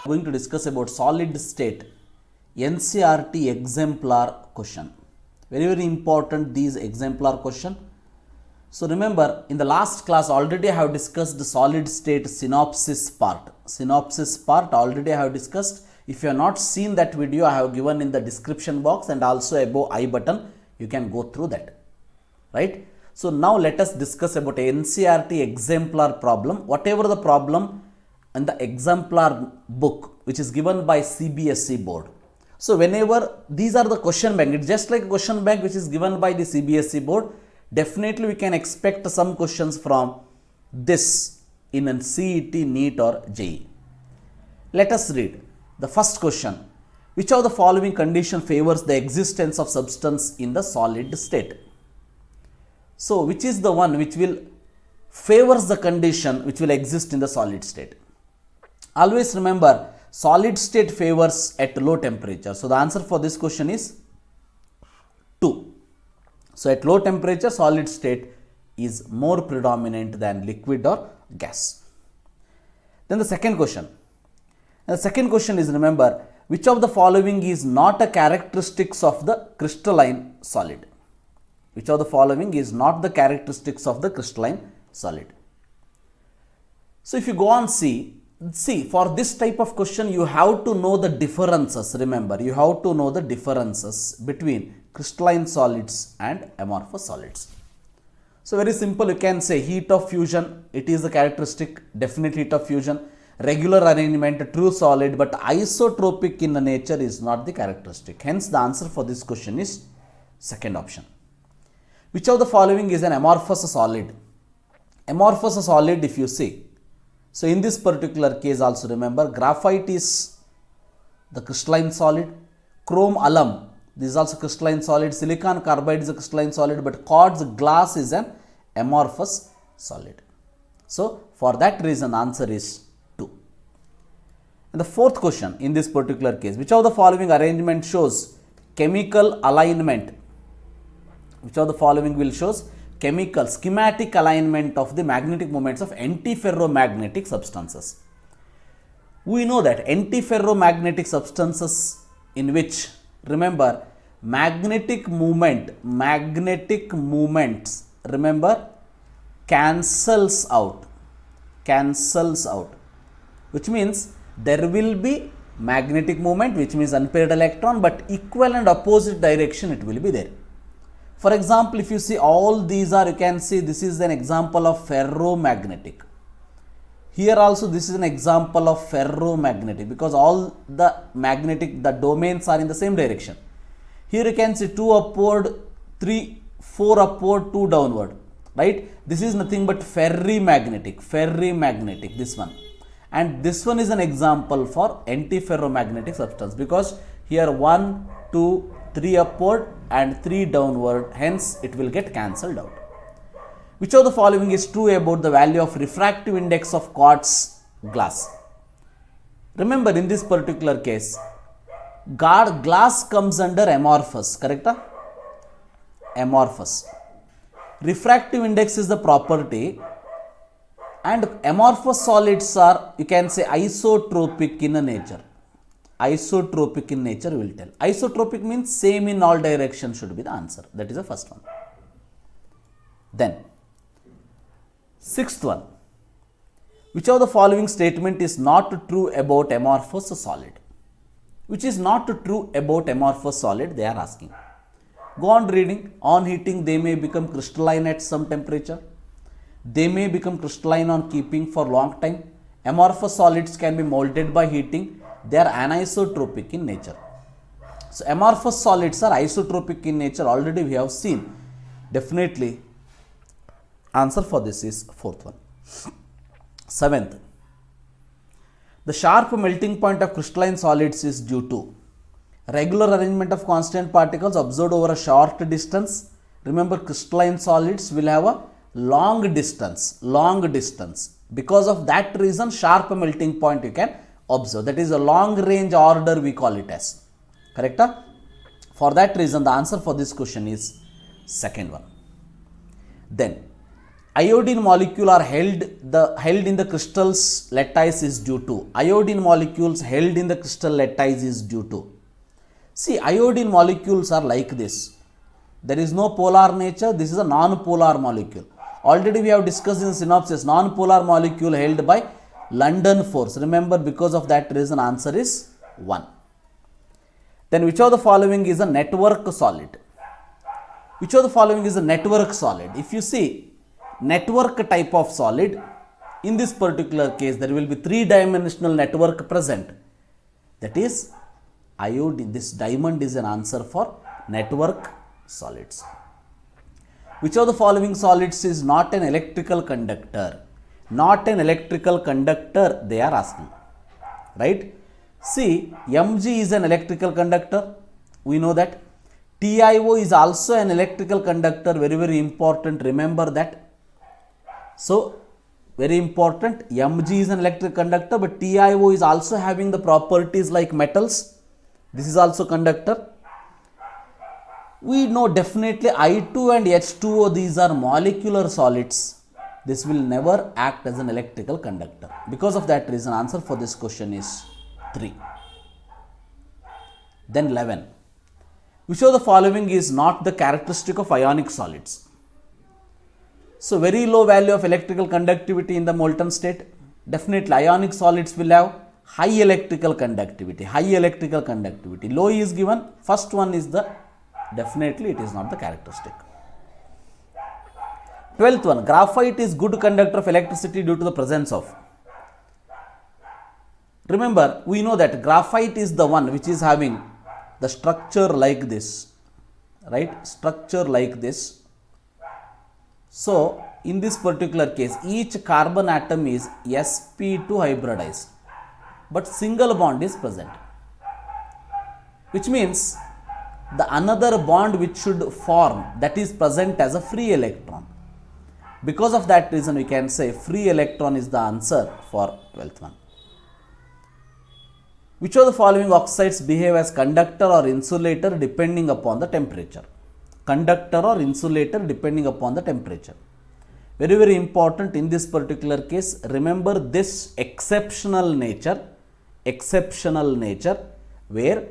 Going to discuss about solid state NCERT exemplar question. Very important these exemplar question. So remember, in the last class already I have discussed the solid state synopsis part. Synopsis part already I have discussed. If you have not seen that video, I have given in the description box and also above I button. You can go through that. Right? So now let us discuss about NCERT exemplar problem. Whatever the problem in the exemplar book which is given by CBSE board. So whenever these are the question bank, it's just like a question bank which is given by the CBSE board. Definitely we can expect some questions from this in a CET, NEET or JEE. Let us read the first question. Which of the following condition favors the existence of substance in the solid state? So which is the one which will favors the condition which will exist in the solid state? Always remember, solid state favors at low temperature. So the answer for this question is 2. So at low temperature, solid state is more predominant than liquid or gas. Then the second question. And the second question is, remember, which of the following is not a characteristics of the crystalline solid? Which of the following is not the characteristics of the crystalline solid? So if you go on see, for this type of question you have to know the differences. Remember, you have to know the differences between crystalline solids and amorphous solids. So very simple, you can say heat of fusion, it is the characteristic, definite heat of fusion. Regular arrangement, true solid, but isotropic in nature is not the characteristic. Hence the answer for this question is second option. Which of the following is an amorphous solid? Amorphous solid, if you see, so in this particular case also remember, graphite is the crystalline solid, chrome alum, this is also crystalline solid, silicon carbide is a crystalline solid, but quartz glass is an amorphous solid. So for that reason answer is 2. And the fourth question in this particular case, which of the following arrangement shows chemical alignment? Which of the following will shows chemical schematic alignment of the magnetic moments of antiferromagnetic substances? We know that antiferromagnetic substances in which, remember, magnetic moments, remember, cancels out, which means there will be magnetic moment, which means unpaired electron, but equal and opposite direction it will be there. For example, if you see all these are, you can see this is an example of ferromagnetic. Here also this is an example of ferromagnetic because all the magnetic, the domains are in the same direction. Here you can see 2 upward, 3, 4 upward, 2 downward, right? This is nothing but ferrimagnetic, this one. And this one is an example for antiferromagnetic substance because here 1, 2, 3 upward and 3 downward, hence it will get cancelled out. Which of the following is true about the value of refractive index of quartz glass? Remember, in this particular case, glass comes under amorphous, correct? Amorphous. Refractive index is the property and amorphous solids are, you can say, isotropic in nature. Isotropic in nature will tell. Isotropic means same in all directions should be the answer. That is the first one. Then, sixth one. Which of the following statement is not true about amorphous solid? Which is not true about amorphous solid, they are asking. Go on reading. On heating, they may become crystalline at some temperature. They may become crystalline on keeping for long time. Amorphous solids can be molded by heating. They are anisotropic in nature. So amorphous solids are isotropic in nature. Already we have seen. Definitely answer for this is fourth one. Seventh. The sharp melting point of crystalline solids is due to regular arrangement of constant particles observed over a short distance. Remember, crystalline solids will have a long distance. Because of that reason, sharp melting point you can observe. That is a long range order we call it as. Correct? For that reason, the answer for this question is second one. Then, iodine molecule are held in the crystals lattice is due to. Iodine molecules held in the crystal lattice is due to. See, iodine molecules are like this. There is no polar nature. This is a non-polar molecule. Already we have discussed in the synopsis, non-polar molecule held by London force. Remember, because of that reason answer is 1. Then which of the following is a network solid? Which of the following is a network solid? If you see network type of solid, in this particular case there will be 3-dimensional network present. That is iodine. This diamond is an answer for network solids. Which of the following solids is not an electrical conductor? Not an electrical conductor, they are asking, right? See, Mg is an electrical conductor. We know that. TiO is also an electrical conductor. Very, very important. Remember that. So, very important. Mg is an electric conductor, but TiO is also having the properties like metals. This is also conductor. We know definitely I2 and H2O, these are molecular solids. This will never act as an electrical conductor. Because of that reason, answer for this question is 3. Then 11. Which of the following is not the characteristic of ionic solids? So, very low value of electrical conductivity in the molten state. Definitely ionic solids will have high electrical conductivity. High electrical conductivity. Low is given. First one is the, definitely it is not the characteristic. 12th one, graphite is good conductor of electricity due to the presence of. Remember, we know that graphite is the one which is having the structure like this, right? Structure like this. So, in this particular case, each carbon atom is sp2 hybridized, but single bond is present, which means the another bond which should form, that is present as a free electron. Because of that reason, we can say free electron is the answer for 12th one. Which of the following oxides behave as conductor or insulator depending upon the temperature? Conductor or insulator depending upon the temperature. Very, very important in this particular case. Remember this exceptional nature where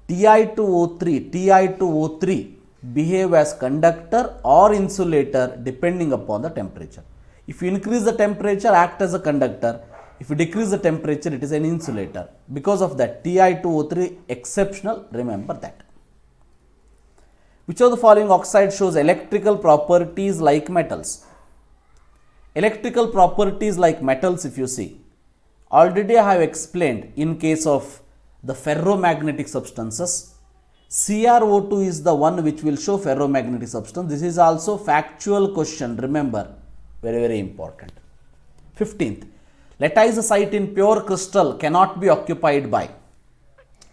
Ti2O3 behave as conductor or insulator depending upon the temperature. If you increase the temperature, act as a conductor. If you decrease the temperature, it is an insulator. Because of that, Ti2O3 exceptional, remember that. Which of the following oxide shows electrical properties like metals? Electrical properties like metals, if you see, already I have explained in case of the ferromagnetic substances. CrO2 is the one which will show ferromagnetic substance. This is also factual question, remember, very, very important. 15th, lattice site in pure crystal cannot be occupied by.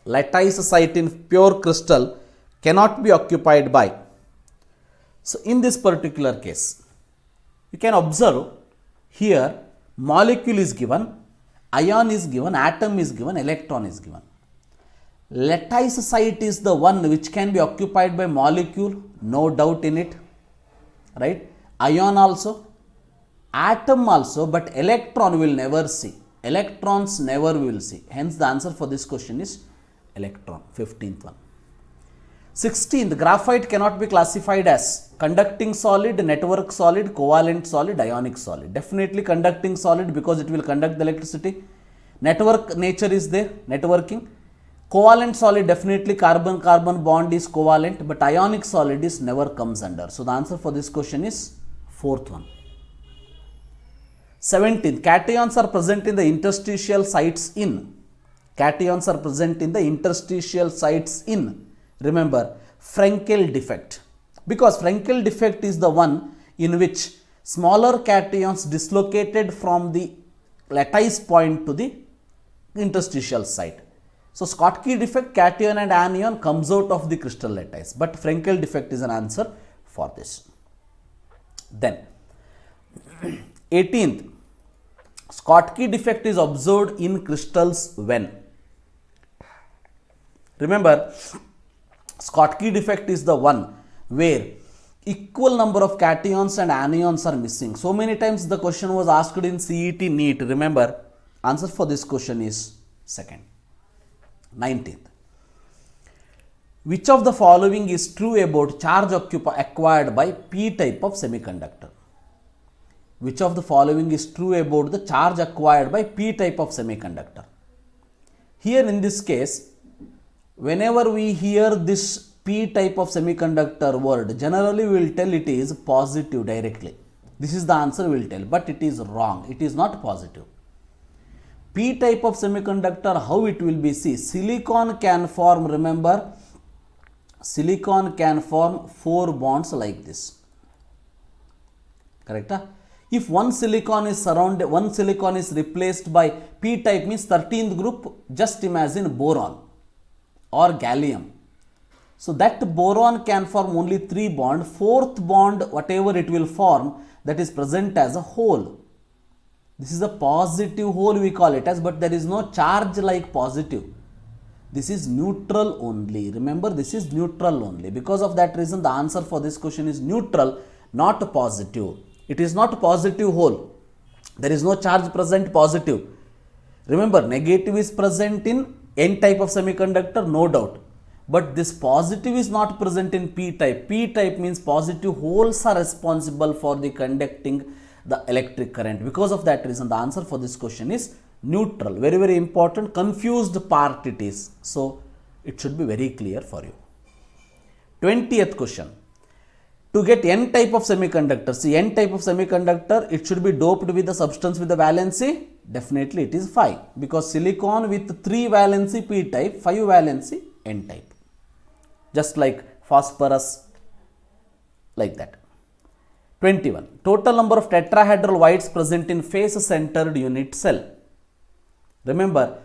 Lattice site in pure crystal cannot be occupied by. So, in this particular case, you can observe here molecule is given, ion is given, atom is given, electron is given. Lattice site is the one which can be occupied by molecule, no doubt in it, right? Ion also, atom also, but electron will never see. Electrons never will see. Hence, the answer for this question is electron, 15th one. 16th, graphite cannot be classified as conducting solid, network solid, covalent solid, ionic solid. Definitely conducting solid because it will conduct the electricity. Network nature is there, networking. Covalent solid, definitely carbon-carbon bond is covalent, but ionic solid is never comes under. So, the answer for this question is 4th one. 17th, cations are present in the interstitial sites in. Cations are present in the interstitial sites in. Remember, Frenkel defect. Because Frenkel defect is the one in which smaller cations dislocated from the lattice point to the interstitial site. So, Schottky defect, cation and anion comes out of the crystal lattice, but Frenkel defect is an answer for this. Then, 18th, Schottky defect is observed in crystals when? Remember, Schottky defect is the one where equal number of cations and anions are missing. So many times the question was asked in CET NEET. Remember, answer for this question is second. 19th. Which of the following is true about charge acquired by P type of semiconductor? Which of the following is true about the charge acquired by P type of semiconductor? Here in this case, whenever we hear this P type of semiconductor word, generally we will tell it is positive directly. This is the answer we will tell, but it is wrong. It is not positive. P type of semiconductor, how it will be? See, silicon can form, remember, silicon can form 4 bonds like this. Correct? If one silicon is replaced by P type, means 13th group, just imagine boron or gallium. So that boron can form only 3 bond. 4th bond, whatever it will form, that is present as a hole. This is a positive hole we call it as, but there is no charge like positive. This is neutral only. Remember, this is neutral only. Because of that reason, the answer for this question is neutral, not positive. It is not positive hole. There is no charge present positive. Remember, negative is present in N type of semiconductor, no doubt. But this positive is not present in P type. P type means positive holes are responsible for the conducting the electric current. Because of that reason, the answer for this question is neutral. Very, very important. Confused part it is. So, it should be very clear for you. 20th question. To get N type of semiconductor, see, N type of semiconductor, it should be doped with the substance with the valency. Definitely it is 5, because silicon with 3 valency P type, 5 valency N type. Just like phosphorus, like that. 21. Total number of tetrahedral whites present in face-centered unit cell. Remember,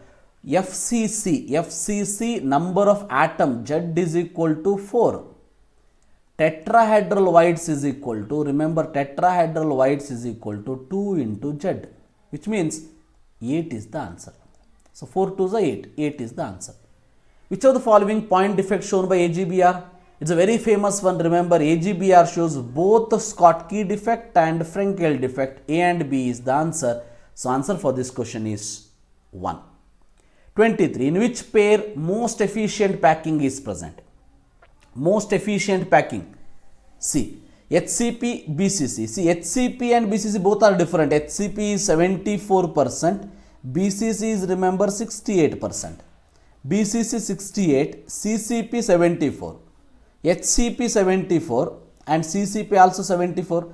FCC number of atom Z is equal to 4. Tetrahedral whites is equal to, remember, tetrahedral whites is equal to 2 into Z, which means 8 is the answer. So 4 2s are 8. 8 is the answer. Which of the following point defect shown by AGBR? It's a very famous one. Remember, AGBR shows both the Schottky defect and Frenkel defect. A and B is the answer. So answer for this question is 1. 23. In which pair most efficient packing is present? Most efficient packing. See, HCP, BCC. See, HCP and BCC both are different. HCP is 74%. BCC is, remember, 68%. BCC 68, CCP 74. HCP 74 and CCP also 74.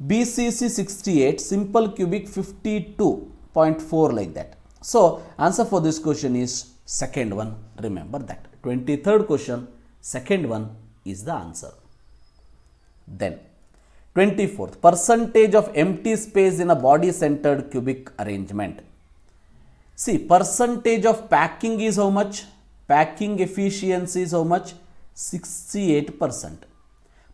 BCC 68, simple cubic 52.4, like that. So, answer for this question is second one. Remember that. 23rd question, second one is the answer. Then, 24th, percentage of empty space in a body-centered cubic arrangement. See, percentage of packing is how much? Packing efficiency is how much? 68%.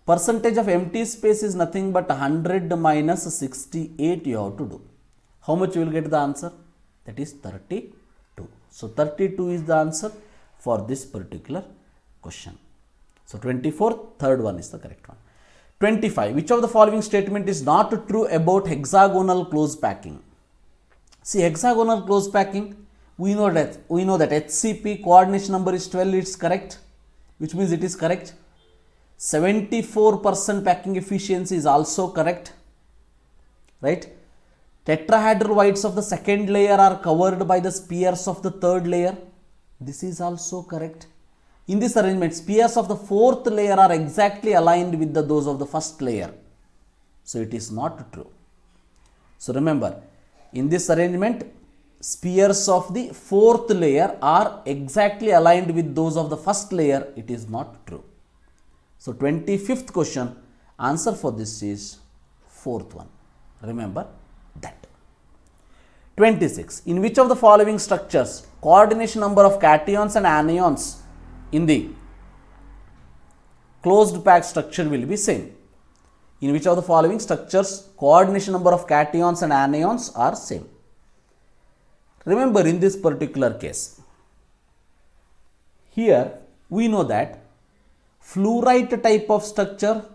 Percentage of empty space is nothing but 100 minus 68 you have to do. How much you will get the answer? That is 32. So, 32 is the answer for this particular question. So, 24th, third one is the correct one. 25. Which of the following statement is not true about hexagonal close packing? See, hexagonal close packing, we know that HCP coordination number is 12, it's correct, which means it is correct. 74% packing efficiency is also correct, right? Tetrahedral whites of the second layer are covered by the spheres of the third layer. This is also correct. In this arrangement, spheres of the fourth layer are exactly aligned with those of the first layer. So, it is not true. So, remember, in this arrangement, spheres of the fourth layer are exactly aligned with those of the first layer. It is not true. So, 25th question, answer for this is fourth one. Remember that. 26. In which of the following structures coordination number of cations and anions in the closed pack structure will be same? In which of the following structures coordination number of cations and anions are same? Remember, in this particular case, here we know that fluorite type of structure,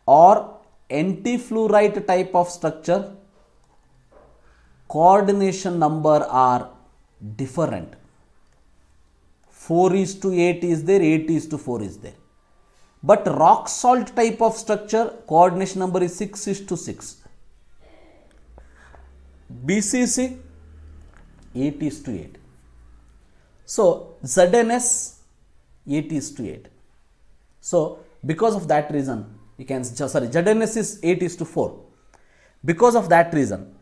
or antifluorite type of structure, coordination number are different. 4:8 is there, 8:4 is there. But rock salt type of structure, coordination number is 6:6. BCC 8:8. So ZNS 8:8. So because of that reason, you can ZNS is 8:4. Because of that reason,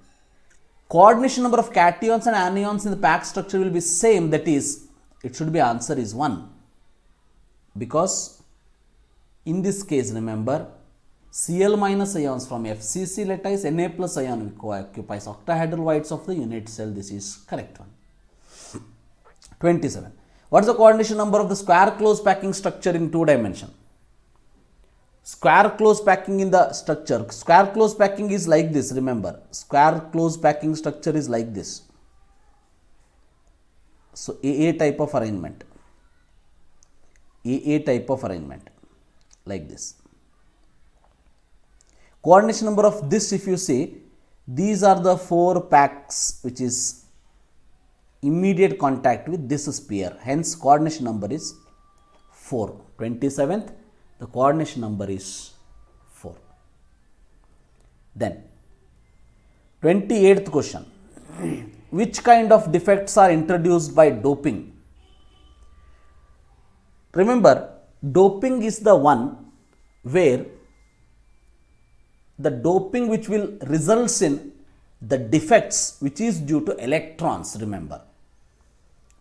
coordination number of cations and anions in the packed structure will be same. That is, it should be answer is 1. Because in this case, remember, Cl minus ions from FCC lattice, Na plus ion occupies octahedral whites of the unit cell. This is correct one. 27. What is the coordination number of the square closed packing structure in 2 dimension? Square closed packing in the structure. Square closed packing is like this, remember. Square closed packing structure is like this. So AA type of arrangement. AA type of arrangement. Like this. Coordination number of this, if you see, these are the 4 packs which is immediate contact with this sphere. Hence, coordination number is 4. 27th, the coordination number is 4. Then, 28th question. Which kind of defects are introduced by doping? Remember, doping is the one where the doping which will results in the defects which is due to electrons, remember.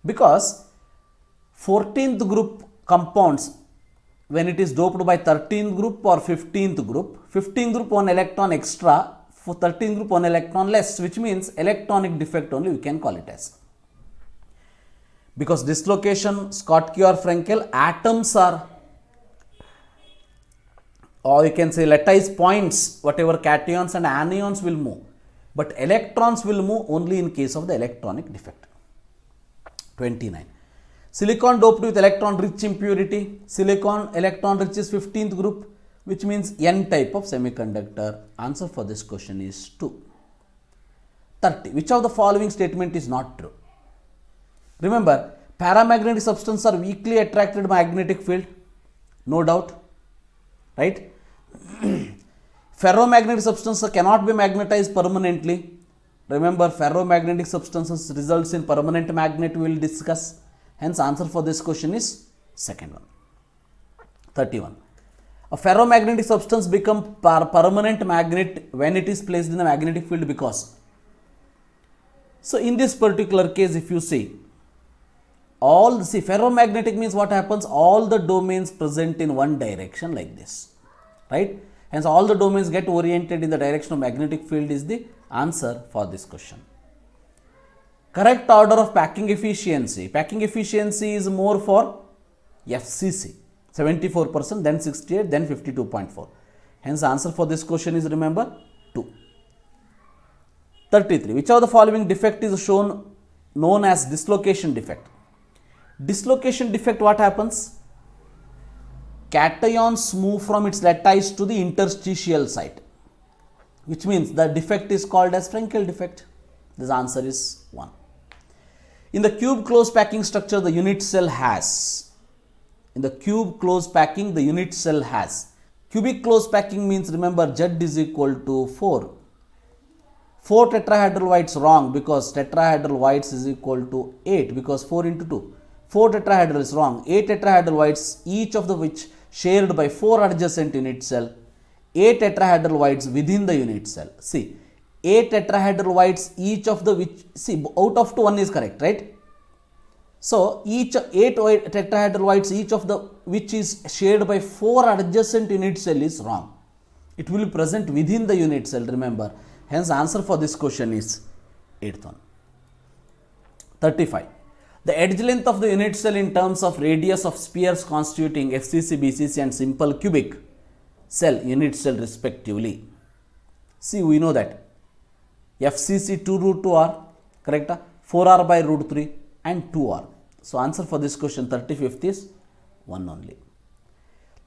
Because 14th group compounds, when it is doped by 13th group or 15th group, 15th group 1 electron extra, for 13th group 1 electron less, which means electronic defect only we can call it as. Because dislocation, Schottky or Frenkel, atoms are, or you can say lattice points, whatever cations and anions will move. But electrons will move only in case of the electronic defect. 29. Silicon doped with electron rich impurity. Silicon electron rich is 15th group, which means N type of semiconductor. Answer for this question is 2. 30. Which of the following statement is not true? Remember, paramagnetic substances are weakly attracted by magnetic field. No doubt. Right? Ferromagnetic substances cannot be magnetized permanently. Remember, ferromagnetic substances results in permanent magnet we will discuss. Hence, answer for this question is second one. 31. A ferromagnetic substance become permanent magnet when it is placed in the magnetic field because. So, in this particular case, if you see, ferromagnetic means what happens? All the domains present in one direction like this, right? Hence, all the domains get oriented in the direction of magnetic field is the answer for this question. Correct order of packing efficiency. Packing efficiency is more for FCC, 74%, then 68, then 52.4. Hence, answer for this question is, remember, 2. 33. Which of the following defect is known as dislocation defect? Dislocation defect, what happens? Cations move from its lattice to the interstitial site, which means the defect is called as Frenkel defect. This answer is 1. In the cube closed packing structure, the unit cell has. In the cube closed packing, the unit cell has. Cubic closed packing means, remember, Z is equal to 4. 4 tetrahedral whites wrong, because tetrahedral whites is equal to 8, because 4 into 2. 4 tetrahedral is wrong. 8 tetrahedral whites, each of the which shared by 4 adjacent unit cell. 8 tetrahedral whites within the unit cell. See, 8 tetrahedral whites, each of the which, see, out of 2, 1 is correct, right? So, each 8 tetrahedral whites, each of the which is shared by 4 adjacent unit cell is wrong. It will be present within the unit cell, remember. Hence, answer for this question is 8th one. 35. The edge length of the unit cell in terms of radius of spheres constituting FCC, BCC and simple cubic cell unit cell respectively. See, we know that FCC 2 root 2 r, correct? 4r by root 3 and 2r. So, answer for this question 35th is 1 only.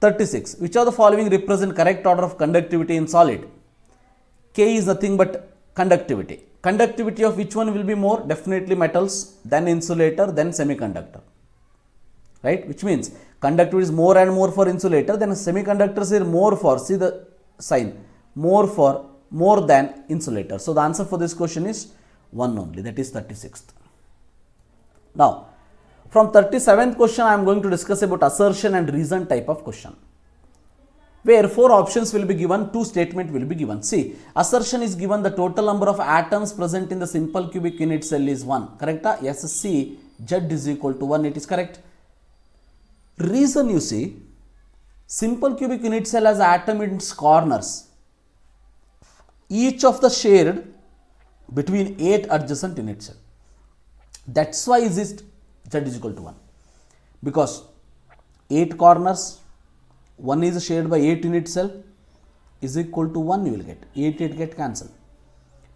36. Which of the following represent correct order of conductivity in solid? K is nothing but conductivity. Conductivity of which one will be more? Definitely metals, then insulator, then semiconductor. Right? Which means conductivity is more and more for insulator, then semiconductors are more for, see the sign, more than insulator. So the answer for this question is 1 only, that is 36th. Now, from 37th question I am going to discuss about assertion and reason type of question, where 4 options will be given, 2 statement will be given. See, assertion is given the total number of atoms present in the simple cubic unit cell is 1. Correct? Yes, C, Z is equal to 1. It is correct. Reason, you see, simple cubic unit cell has atom in its corners. Each of the shared between 8 adjacent unit cell. That's why is it Z is equal to 1. Because 8 corners, 1 is shared by 8 unit cell is equal to 1 you will get. 8 get cancelled.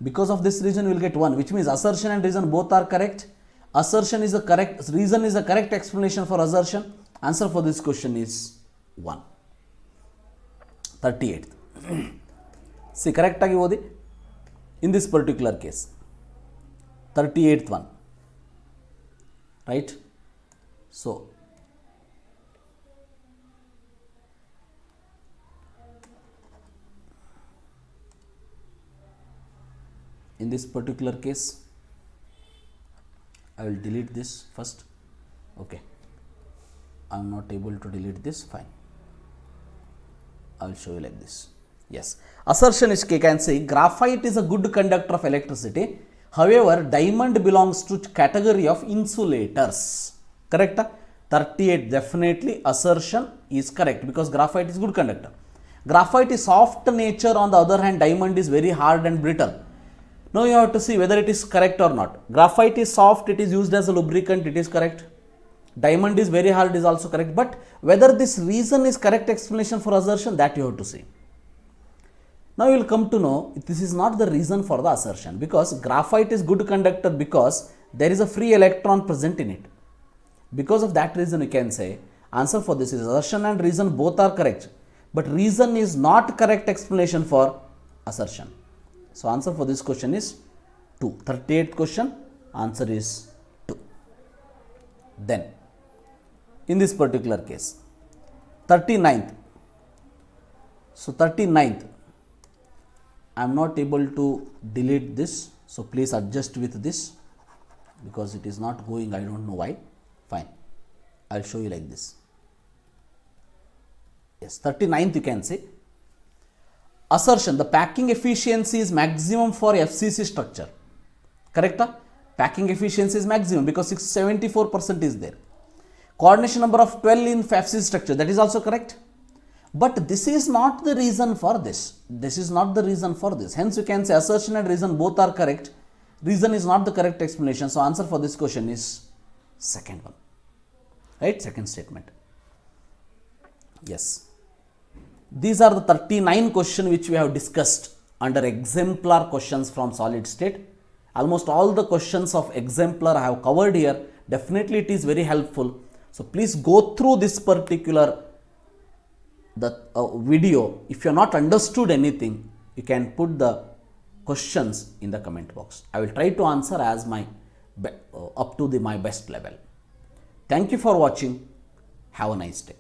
Because of this reason you will get 1, which means assertion and reason both are correct. Assertion is a correct, reason is a correct explanation for assertion. Answer for this question is 1. 38th. See, correct agi odi in this particular case. 38th one. Right? So, in this particular case, I will delete this first. Okay. I am not able to delete this. Fine. I will show you like this. Yes. Assertion is, can say, graphite is a good conductor of electricity. However, diamond belongs to category of insulators. Correct? 38, definitely assertion is correct because graphite is good conductor. Graphite is soft nature, on the other hand diamond is very hard and brittle. Now you have to see whether it is correct or not. Graphite is soft, it is used as a lubricant, it is correct. Diamond is very hard is also correct, but whether this reason is correct explanation for assertion, that you have to see. Now you will come to know this is not the reason for the assertion, because graphite is good conductor because there is a free electron present in it. Because of that reason you can say answer for this is assertion and reason both are correct, but reason is not correct explanation for assertion. So answer for this question is 2. 38th question, answer is 2. Then in this particular case, 39th. So 39th, I am not able to delete this. So please adjust with this because it is not going. I don't know why. Fine. I will show you like this. Yes, 39th you can say. Assertion, the packing efficiency is maximum for FCC structure. Correct? Packing efficiency is maximum because 74% is there. Coordination number of 12 in FCC structure, that is also correct. But this is not the reason for this. This is not the reason for this. Hence you can say assertion and reason both are correct. Reason is not the correct explanation. So answer for this question is second one. Right? Second statement. Yes. These are the 39 questions which we have discussed under exemplar questions from solid state. Almost all the questions of exemplar I have covered here. Definitely it is very helpful. So please go through this particular video. If you have not understood anything, you can put the questions in the comment box. I will try to answer as my up to my best level. Thank you for watching. Have a nice day.